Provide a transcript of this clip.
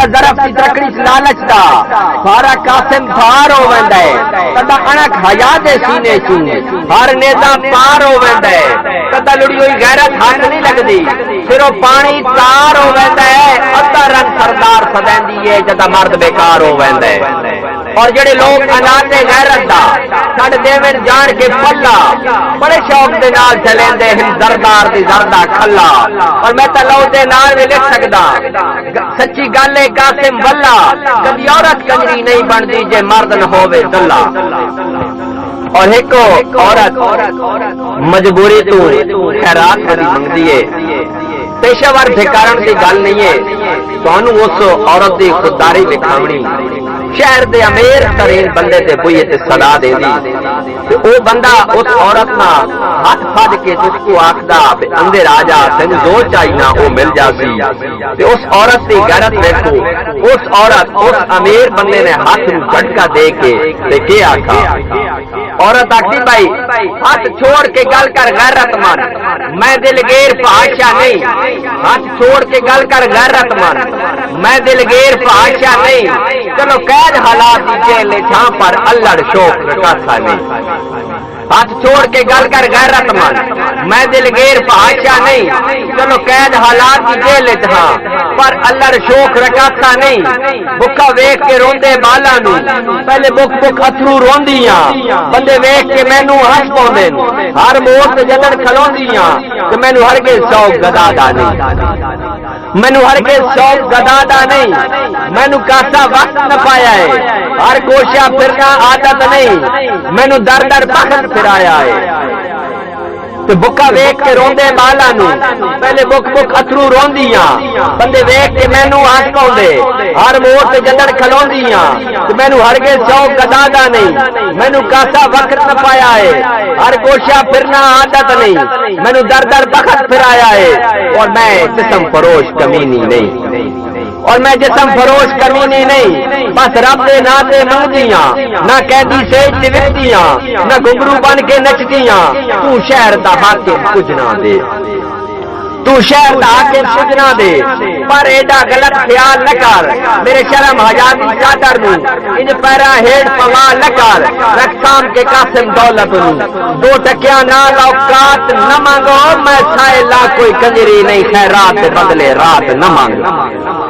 ظرف کی تکڑی لالچ دا سارا قاسم پار ہو ویندا ہے کدا اڑک حیا دے سینے چوں ہر نیزا پار ہو ویندا ہے کدا لڑی ہوئی غیرت ہاتھ نہیں لگدی پھر پانی تار ہو ویندا ہے ادا رنگ سردار سدیندی ہے جدا مرد بیکار ہو ویندا ہے اور جڑے لوگ اناتے غیرت دا چھڑ دیون جان کے پلا بڑے شوق دے نال چلیندے ہیں زردار دی زردہ کھلا اور میں تے لو دے نال بھی لکھ سکدا سچی گل ہے قاسم واللہ کبھی عورت کنجری نہیں بندی جے مرد نہ ہووے دلہ اور ایک عورت مجبوری تو خیرات کری منگدی ہے پیشہ ور بھکارن کی گل نہیں ہے تانوں اس عورت دی خودداری دکھاونی شہر دے امیر ترین بندے تے بوئے تے صدا دے دی تے او بندہ اس عورت نا ہاتھ پھڑ کے جس کو آکھدا تے اندر آ جا تین جو چاہینا او مل جاسی تے اس عورت دی غیرت دیکھو اس عورت اس امیر بندے نے ہاتھ نوں جھٹکا دے کے تے کیا آکھا عورت آکھدی بھائی ہاتھ چھوڑ کے گل کر غیرت مند میں دلگیر فحاشا نہیں ہاتھ چھوڑ کے گل کر غیرت مند میں دلگیر فحاشا نہیں چلو قید حالات جیل چھاں پر الڑ شوق رکھا نہیں ہاتھ چھوڑ کے گل کر غیرت مند میں دلگیر فحاشا نہیں چلو قید حالات کی جیل چھاں پر الڑ شوق رکھا نہیں بکا ویکھ کے روندے بالا نو پہلے بک بک اتھرو روندیاں بندے ویکھ کے مینوں ہنس پوندے ہر موڑ تے جدن کھلوندیاں کہ مینوں ہرگز شوق گدا دا نہیں مینوں ہرگز شوق گدا دا نہیں مینوں کاسا وقت نہ پایا ہے ہر کوشاں پھرنا عادت نہیں مینوں در در بخت پھرایا ہے تو بکا ویکھ کے روندے بالا نو پہلے بک بک اتھرو روندیاں بندے ویکھ کے مینوں ہنس پوندے ہر موڑ تے جدن کھلوندیاں تو مینوں ہرگز شوق گدا دا نہیں مینوں کاسا وقت نہ پایا ہے ہر کوشاں پھرنا عادت نہیں مینوں در در بخت پھرایا ہے اور میں جسم فروش کمینی نہیں اور میں جسم فروش کمینی نہیں بس رب دے نا تے منگدیاں نہ قیدی سیج تے وکدیاں نہ گھنگرو بن کے نچدیاں تو شہر دا حاکم کچھ نہ دے تو شہر دا حاکم کچھ نہ دے پر ایڈا غلط خیال نہ کر میرے شرم حیاتی چادر نو ان پیرا ہیڈ پوا نہ کر رقصام کے قاسم دولت نو دو ٹکیاں نال اوقات نہ مانگو میں سائے لا کوئی کنجری نہیں خیرات بدلے رات نہ مانگو